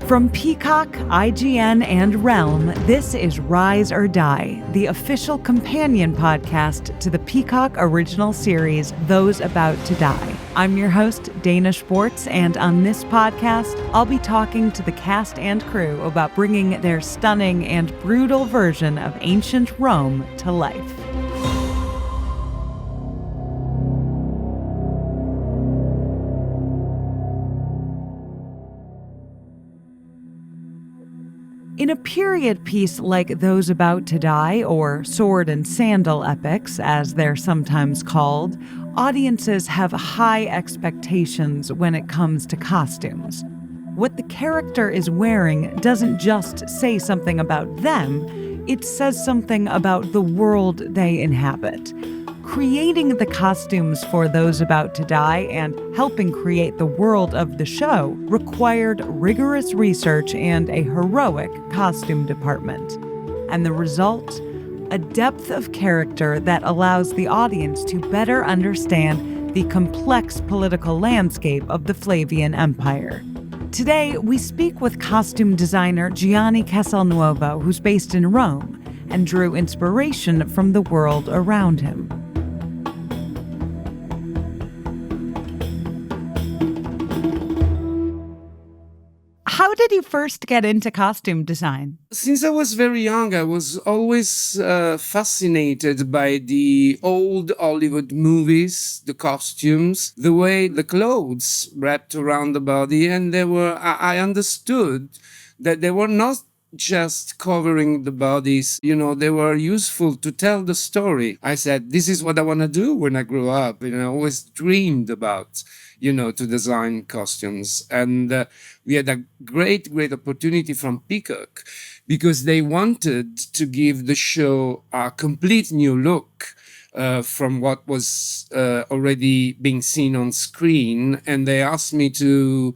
From Peacock, IGN, and Realm, this is Rise or Die, the official companion podcast to the Peacock original series, Those About to Die. I'm your host, Dana Schwartz, and on this podcast, I'll be talking to the cast and crew about bringing their stunning and brutal version of ancient Rome to life. In a period piece like Those About to Die, or sword and sandal epics, as they're sometimes called, audiences have high expectations when it comes to costumes. What the character is wearing doesn't just say something about them, it says something about the world they inhabit. Creating the costumes for Those About to Die and helping create the world of the show required rigorous research and a heroic costume department. And the result? A depth of character that allows the audience to better understand the complex political landscape of the Flavian Empire. Today, we speak with costume designer Gianni Casalnuovo, who's based in Rome, and drew inspiration from the world around him. How did you first get into costume design? Since I was very young, I was always fascinated by the old Hollywood movies, the costumes, the way the clothes wrapped around the body. And I understood that they were not just covering the bodies, they were useful to tell the story. I said, this is what I want to do when I grow up. I always dreamed about, to design costumes. And we had a great opportunity from Peacock because they wanted to give the show a complete new look from what was already being seen on screen. And they asked me to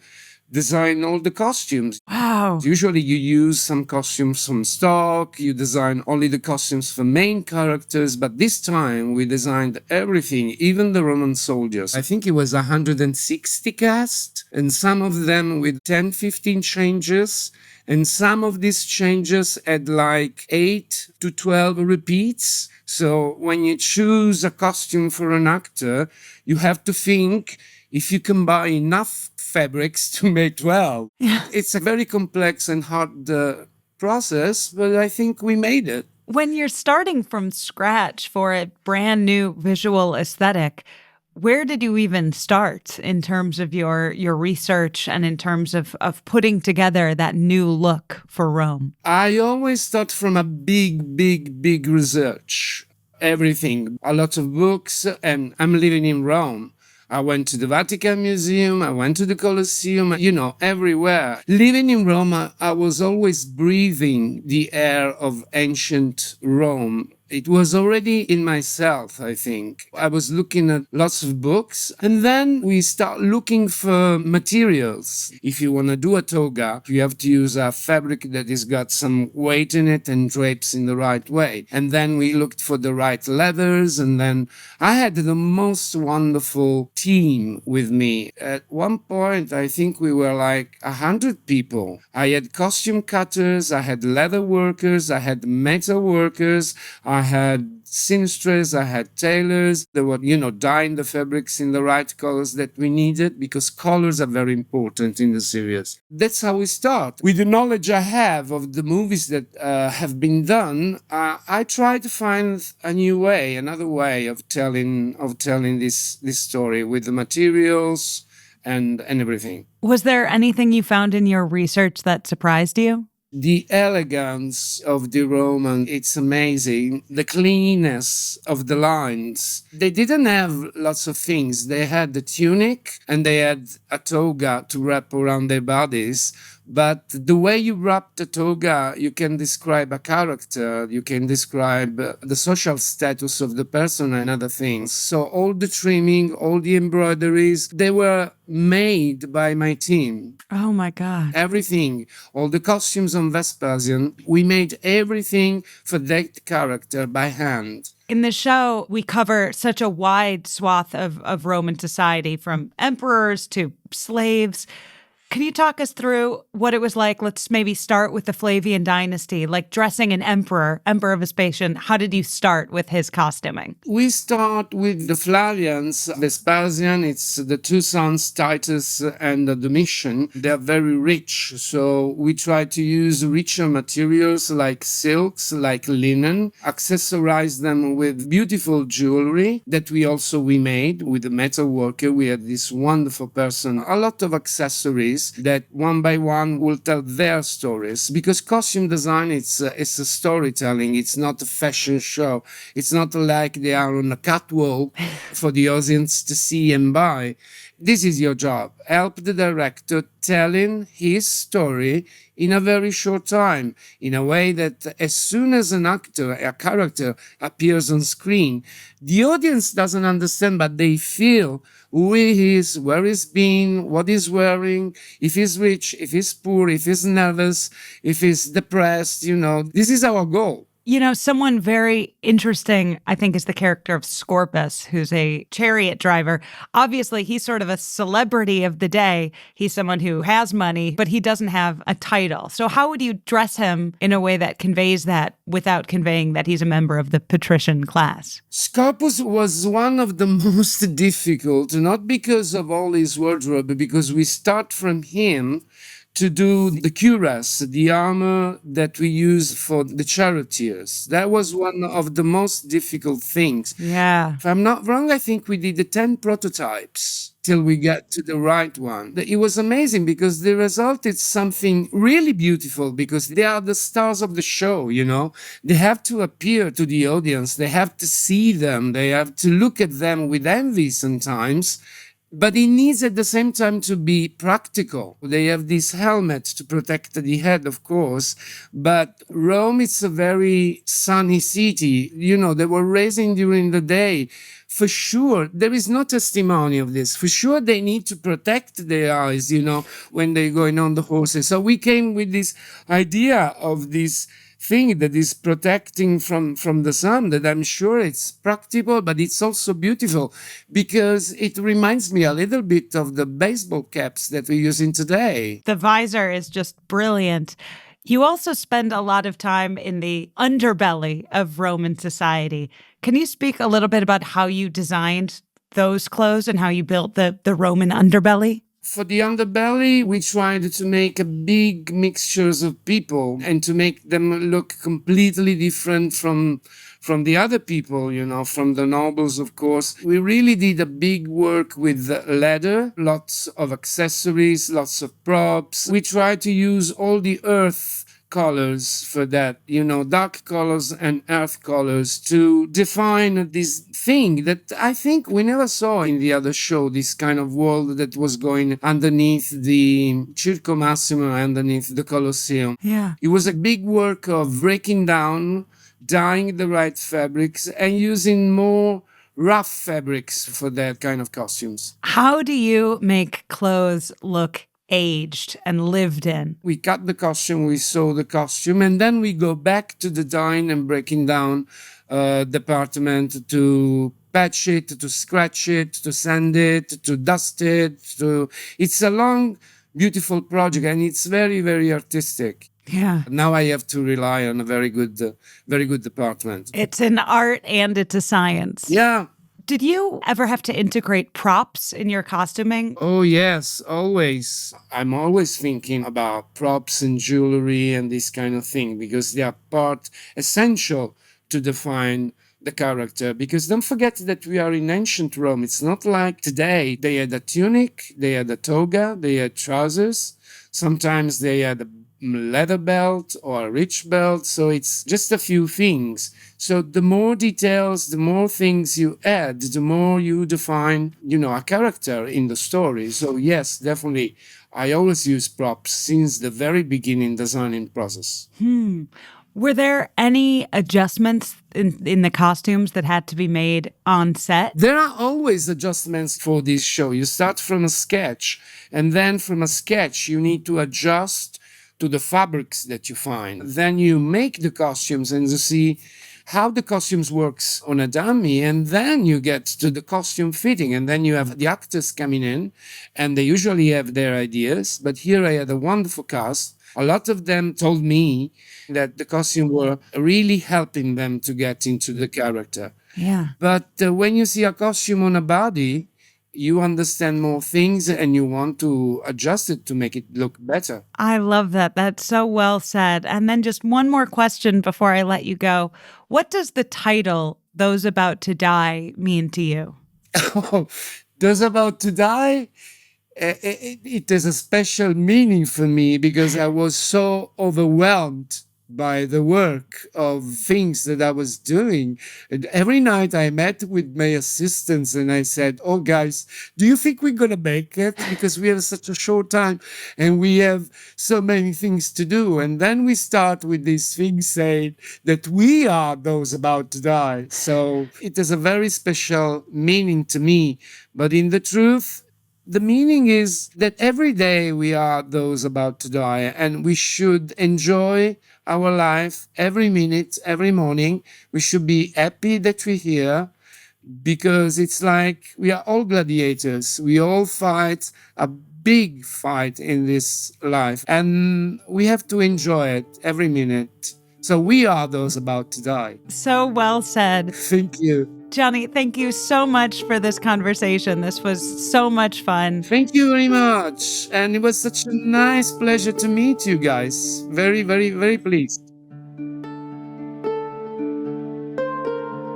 design all the costumes. Wow. Usually you use some costumes from stock, you design only the costumes for main characters, but this time we designed everything, even the Roman soldiers. I think it was 160 cast, and some of them with 10, 15 changes, and some of these changes had like 8 to 12 repeats. So when you choose a costume for an actor, you have to think if you can buy enough fabrics to make 12. Yeah. It's a very complex and hard process, but I think we made it. When you're starting from scratch for a brand new visual aesthetic, where did you even start in terms of your research and in terms of putting together that new look for Rome? I always start from a big research. Everything, a lot of books, and I'm living in Rome. I went to the Vatican Museum, I went to the Colosseum, everywhere. Living in Rome, I was always breathing the air of ancient Rome. It was already in myself, I think. I was looking at lots of books, and then we start looking for materials. If you want to do a toga, you have to use a fabric that has got some weight in it and drapes in the right way. And then we looked for the right leathers, and then I had the most wonderful team with me. At one point, I think we were like 100 people. I had costume cutters, I had leather workers, I had metal workers, I had seamstresses, I had tailors. They were, dyeing the fabrics in the right colors that we needed because colors are very important in the series. That's how we start. With the knowledge I have of the movies that have been done, I try to find a new way, another way of telling this story with the materials and everything. Was there anything you found in your research that surprised you? The elegance of the Roman, it's amazing. The cleanness of the lines. They didn't have lots of things. They had the tunic and they had a toga to wrap around their bodies. But the way you wrap the toga, you can describe a character, you can describe the social status of the person and other things. So all the trimming, all the embroideries, they were made by my team. Oh my God. Everything, all the costumes on Vespasian, we made everything for that character by hand. In the show, we cover such a wide swath of Roman society, from emperors to slaves. Can you talk us through what it was like? Let's maybe start with the Flavian dynasty, like dressing an emperor, Emperor Vespasian. How did you start with his costuming? We start with the Flavians, Vespasian, it's the two sons, Titus and Domitian. They're very rich, so we try to use richer materials like silks, like linen, accessorize them with beautiful jewelry that we made with a metal worker. We had this wonderful person, a lot of accessories that one by one will tell their stories, because costume design, it's a storytelling. It's not a fashion show. It's not like they are on a catwalk for the audience to see and buy. This is your job. Help the director telling his story in a very short time, in a way that as soon as an actor, a character appears on screen, the audience doesn't understand, but they feel who he is, where he's been, what he's wearing, if he's rich, if he's poor, if he's nervous, if he's depressed, This is our goal. Someone very interesting, I think, is the character of Scorpus, who's a chariot driver. Obviously, he's sort of a celebrity of the day. He's someone who has money, but he doesn't have a title. So how would you dress him in a way that conveys that without conveying that he's a member of the patrician class? Scorpus was one of the most difficult, not because of all his wardrobe, but because we start from him to do the cuirass, the armor that we use for the charioteers. That was one of the most difficult things. Yeah. If I'm not wrong, I think we did the 10 prototypes till we got to the right one. It was amazing because the result is something really beautiful, because they are the stars of the show, They have to appear to the audience. They have to see them. They have to look at them with envy sometimes. But it needs at the same time to be practical. They have this helmet to protect the head, of course. But Rome is a very sunny city. They were racing during the day. For sure, there is no testimony of this. For sure, they need to protect their eyes, when they're going on the horses. So we came with this idea of this thing that is protecting from the sun, that I'm sure it's practical, but it's also beautiful because it reminds me a little bit of the baseball caps that we're using today. The visor is just brilliant. You also spend a lot of time in the underbelly of Roman society. Can you speak a little bit about how you designed those clothes and how you built the Roman underbelly? For the underbelly, we tried to make a big mixtures of people and to make them look completely different from the other people, from the nobles, of course. We really did a big work with leather, lots of accessories, lots of props. We tried to use all the earth colors for that, dark colors and earth colors to define this thing that I think we never saw in the other show, this kind of world that was going underneath the Circo Massimo, underneath the Colosseum. Yeah. It was a big work of breaking down, dyeing the right fabrics and using more rough fabrics for that kind of costumes. How do you make clothes look aged and lived in? We cut the costume, we sew the costume, and then we go back to the dyeing and breaking down department to patch it, to scratch it, to sand it, to dust it. It's a long, beautiful project, and it's very, very artistic. Yeah. Now I have to rely on a very good department. It's an art and it's a science. Yeah. Did you ever have to integrate props in your costuming? Oh, yes, always. I'm always thinking about props and jewelry and this kind of thing because they are essential to define the character. Because don't forget that we are in ancient Rome. It's not like today. They had a tunic, they had a toga, they had trousers. Sometimes they had a leather belt or a rich belt. So it's just a few things. So the more details, the more things you add, the more you define, a character in the story. So yes, definitely. I always use props since the very beginning designing process. Were there any adjustments in the costumes that had to be made on set? There are always adjustments for this show. You start from a sketch, and then from a sketch, you need to adjust to the fabrics that you find. Then you make the costumes and you see how the costumes works on a dummy, and then you get to the costume fitting, and then you have the actors coming in, and they usually have their ideas. But here I had a wonderful cast. A lot of them told me that the costume were really helping them to get into the character. Yeah. But when you see a costume on a body, you understand more things and you want to adjust it to make it look better. I love that. That's so well said. And then just one more question before I let you go. What does the title, Those About to Die, mean to you? Oh, Those About to Die? It has a special meaning for me because I was so overwhelmed by the work of things that I was doing. And every night I met with my assistants and I said, "Oh, guys, do you think we're going to make it? Because we have such a short time and we have so many things to do." And then we start with this thing saying that we are those about to die. So it has a very special meaning to me. But in the truth, the meaning is that every day we are those about to die, and we should enjoy our life every minute, every morning. We should be happy that we're here because it's like we are all gladiators. We all fight a big fight in this life, and we have to enjoy it every minute. So we are those about to die. So well said. Thank you. Gianni, thank you so much for this conversation. This was so much fun. Thank you very much. And it was such a nice pleasure to meet you guys. Very, very, very pleased.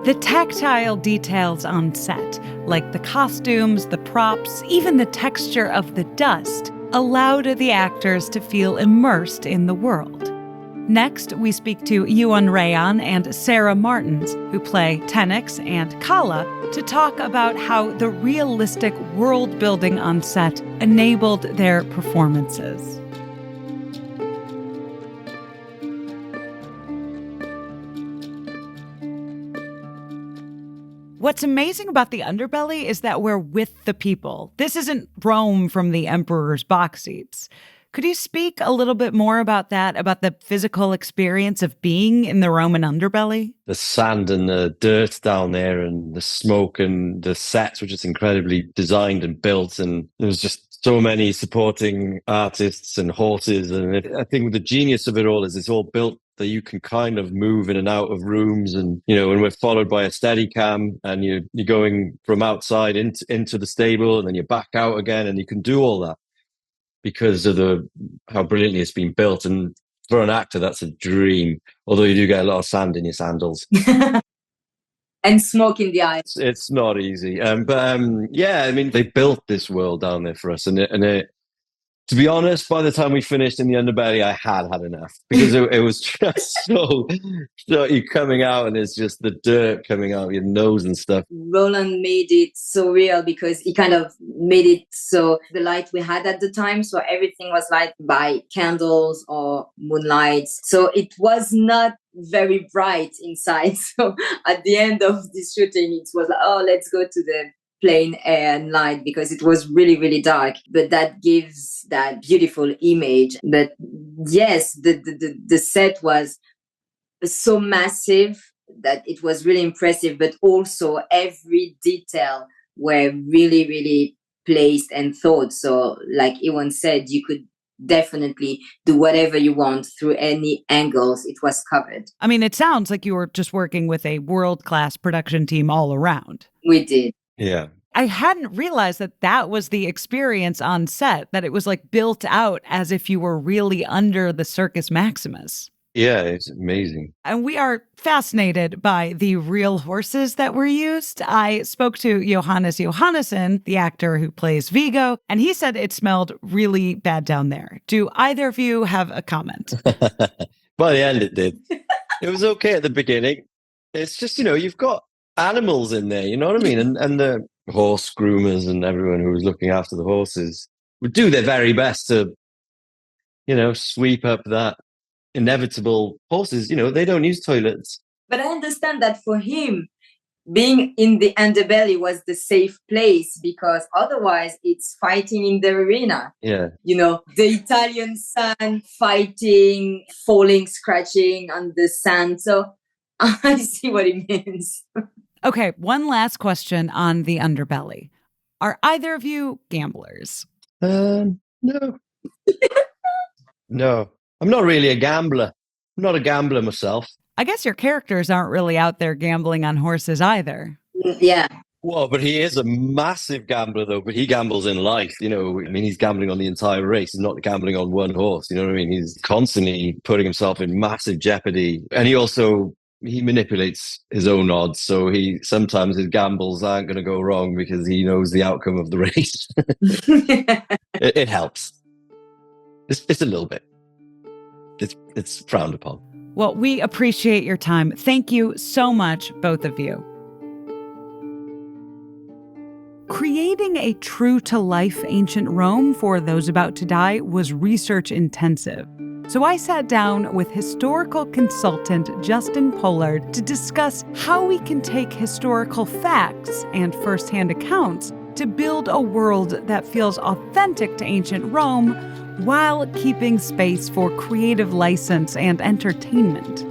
The tactile details on set, like the costumes, the props, even the texture of the dust, allowed the actors to feel immersed in the world. Next, we speak to Iwan Rheon and Sara Martins, who play Tenix and Kala, to talk about how the realistic world building on set enabled their performances. What's amazing about the Underbelly is that we're with the people. This isn't Rome from the Emperor's box seats. Could you speak a little bit more about that, about the physical experience of being in the Roman Underbelly? The sand and the dirt down there and the smoke and the sets were just incredibly designed and built. And there was just so many supporting artists and horses. And I think the genius of it all is it's all built that you can kind of move in and out of rooms. And, you know, when we're followed by a steady cam and you're going from outside into the stable and then you're back out again, and you can do all that because of how brilliantly it's been built. And for an actor, that's a dream. Although you do get a lot of sand in your sandals. And smoke in the eyes. It's not easy. But yeah, I mean, they built this world down there for us. And it, to be honest, by the time we finished in the Underbelly, I had enough because it was just so you're coming out and it's just the dirt coming out of your nose and stuff. Roland made it so real because he kind of made it so the light we had at the time, so everything was light by candles or moonlight. So it was not very bright inside. So at the end of the shooting, it was like, oh, let's go to the plain air and light because it was really, really dark. But that gives that beautiful image. But yes, the set was so massive that it was really impressive, but also every detail were really, really placed and thought. So like Iwan said, you could definitely do whatever you want through any angles. It was covered. I mean, it sounds like you were just working with a world-class production team all around. We did. Yeah. I hadn't realized that was the experience on set, that it was like built out as if you were really under the Circus Maximus. Yeah, it's amazing. And we are fascinated by the real horses that were used. I spoke to Johannes Johannesson, the actor who plays Vigo, and he said it smelled really bad down there. Do either of you have a comment? By the end, it did. It was okay at the beginning. It's just, you've got animals in there, you know what I mean? And the horse groomers and everyone who was looking after the horses would do their very best to, sweep up that inevitable horses. They don't use toilets. But I understand that for him, being in the Underbelly was the safe place because otherwise it's fighting in the arena. Yeah. The Italian sun, fighting, falling, scratching on the sand. So I see what it means. Okay, one last question on the underbelly. Are either of you gamblers? No. No. I'm not really a gambler. I'm not a gambler myself. I guess your characters aren't really out there gambling on horses either. Yeah. Well, but he is a massive gambler, though. But he gambles in life, I mean, he's gambling on the entire race. He's not gambling on one horse. You know what I mean? He's constantly putting himself in massive jeopardy. And he manipulates his own odds. So sometimes his gambles aren't going to go wrong because he knows the outcome of the race. It helps. It's a little bit. It's frowned upon. Well, we appreciate your time. Thank you so much, both of you. Creating a true-to-life ancient Rome for those about to die was research-intensive. So I sat down with historical consultant Justin Pollard to discuss how we can take historical facts and first-hand accounts to build a world that feels authentic to ancient Rome while keeping space for creative license and entertainment.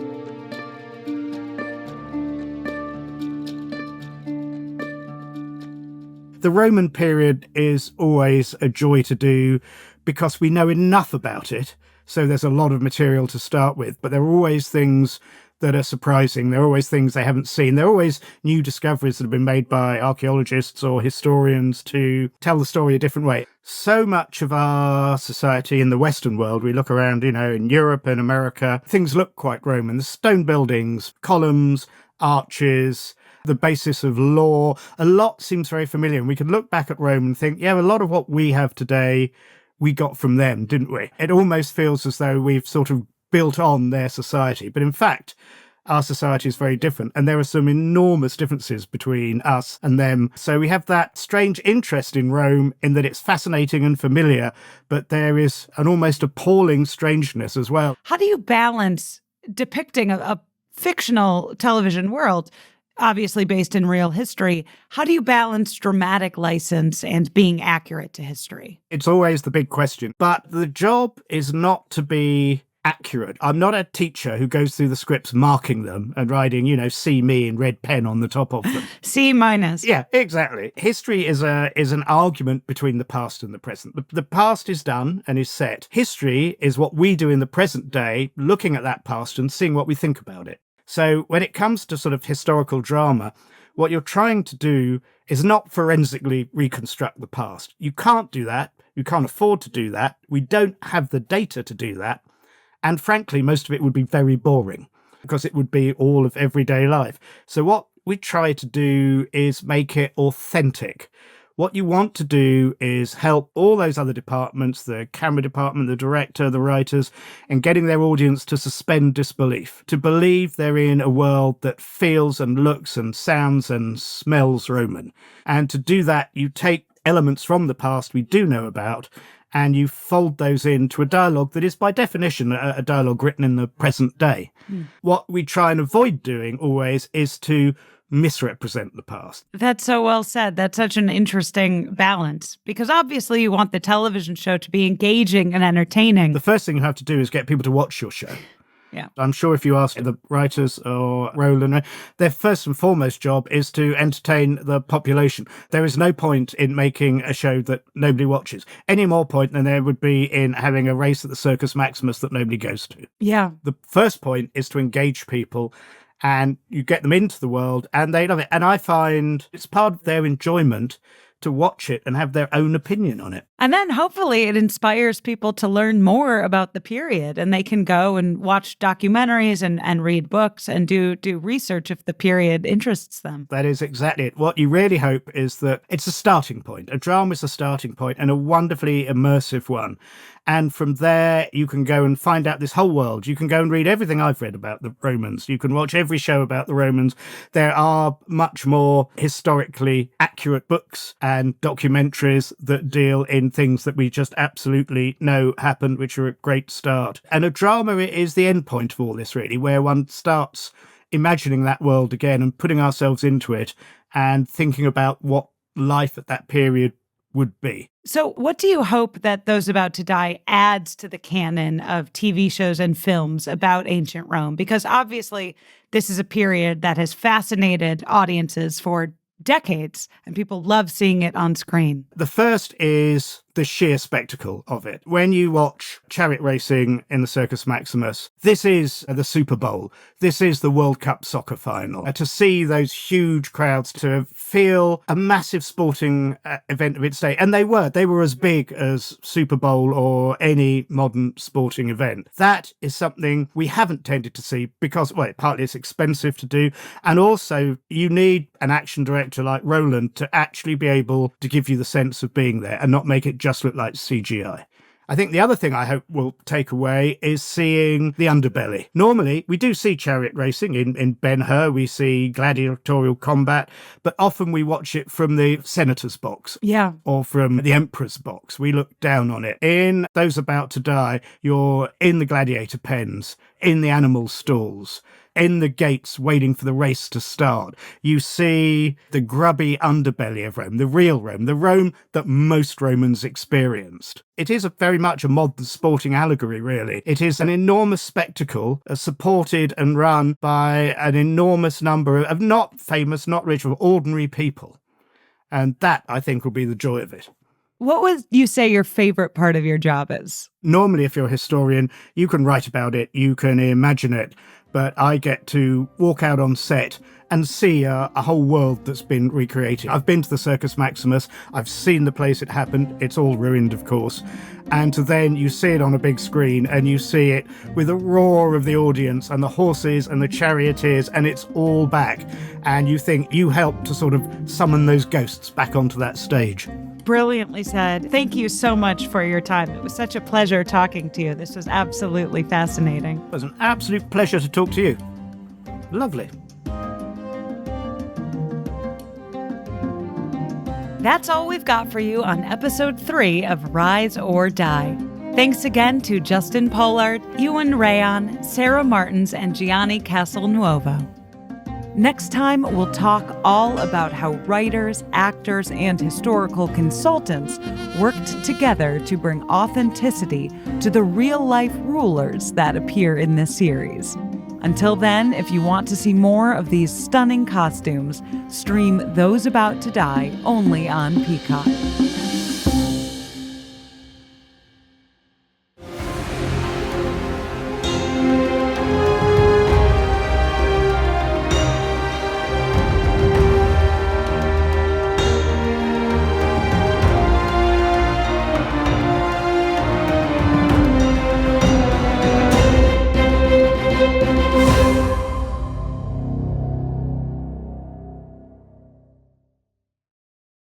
The Roman period is always a joy to do because we know enough about it. So there's a lot of material to start with, but there are always things that are surprising. There are always things they haven't seen. There are always new discoveries that have been made by archaeologists or historians to tell the story a different way. So much of our society in the Western world, we look around, in Europe and America, things look quite Roman. The stone buildings, columns, arches, the basis of law, a lot seems very familiar. And we can look back at Rome and think, yeah, a lot of what we have today, we got from them, didn't we? It almost feels as though we've sort of built on their society. But in fact, our society is very different. And there are some enormous differences between us and them. So we have that strange interest in Rome in that it's fascinating and familiar, but there is an almost appalling strangeness as well. How do you balance depicting a fictional television world, obviously based in real history? How do you balance dramatic license and being accurate to history? It's always the big question. But the job is not to be accurate. I'm not a teacher who goes through the scripts marking them and writing, see me in red pen on the top of them. C-. Yeah, exactly. History is an argument between the past and the present. The past is done and is set. History is what we do in the present day, looking at that past and seeing what we think about it. So when it comes to sort of historical drama, what you're trying to do is not forensically reconstruct the past. You can't do that. You can't afford to do that. We don't have the data to do that. And frankly, most of it would be very boring because it would be all of everyday life. So what we try to do is make it authentic. What you want to do is help all those other departments, the camera department, the director, the writers, and getting their audience to suspend disbelief, to believe they're in a world that feels and looks and sounds and smells Roman. And to do that, you take elements from the past we do know about, and you fold those into a dialogue that is by definition a dialogue written in the present day. What we try and avoid doing always is to misrepresent the past. That's so well said. That's such an interesting balance because obviously you want the television show to be engaging and entertaining. The first thing you have to do is get people to watch your show. Yeah. I'm sure if you ask the writers or Roland, their first and foremost job is to entertain the population. There is no point in making a show that nobody watches. Any more point than there would be in having a race at the Circus Maximus that nobody goes to. Yeah. The first point is to engage people and you get them into the world and they love it. And I find it's part of their enjoyment to watch it and have their own opinion on it. And then hopefully it inspires people to learn more about the period and they can go and watch documentaries and read books and do research if the period interests them. That is exactly it. What you really hope is that it's a starting point. A drama is a starting point and a wonderfully immersive one. And from there, you can go and find out this whole world. You can go and read everything I've read about the Romans. You can watch every show about the Romans. There are much more historically accurate books and documentaries that deal in things that we just absolutely know happened, which are a great start. And a drama is the end point of all this, really, where one starts imagining that world again and putting ourselves into it and thinking about what life at that period would be. So what do you hope that Those About to Die adds to the canon of TV shows and films about ancient Rome? Because obviously this is a period that has fascinated audiences for decades, and people love seeing it on screen. The first is the sheer spectacle of it. When you watch chariot racing in the Circus Maximus, this is the Super Bowl. This is the World Cup soccer final. To see those huge crowds, to feel a massive sporting event of its day. And they were as big as Super Bowl or any modern sporting event. That is something we haven't tended to see because, well, partly it's expensive to do. And also you need an action director like Roland to actually be able to give you the sense of being there and not make it just look like CGI. I think the other thing I hope we'll take away is seeing the underbelly. Normally, we do see chariot racing in Ben-Hur, we see gladiatorial combat, but often we watch it from the senator's box. Yeah. Or from the emperor's box. We look down on it. In Those About to Die, you're in the gladiator pens, in the animal stalls, in the gates waiting for the race to start. You see the grubby underbelly of Rome, the real Rome, the Rome that most Romans experienced. It is very much a modern sporting allegory, really. It is an enormous spectacle supported and run by an enormous number of not famous, not rich, but ordinary people. And that, I think, will be the joy of it. What would you say your favorite part of your job is? Normally, if you're a historian, you can write about it, you can imagine it, but I get to walk out on set and see a whole world that's been recreated. I've been to the Circus Maximus, I've seen the place it happened, it's all ruined, of course, and then you see it on a big screen and you see it with the roar of the audience and the horses and the charioteers, and it's all back, and you think you helped to sort of summon those ghosts back onto that stage. Brilliantly said. Thank you so much for your time. It was such a pleasure talking to you. This was absolutely fascinating. It was an absolute pleasure to talk to you. Lovely. That's all we've got for you on episode 3 of Rise or Die. Thanks again to Justin Pollard, Iwan Rheon, Sara Martins, and Gianni Casalnuovo. Next time, we'll talk all about how writers, actors, and historical consultants worked together to bring authenticity to the real-life rulers that appear in this series. Until then, if you want to see more of these stunning costumes, stream Those About to Die only on Peacock.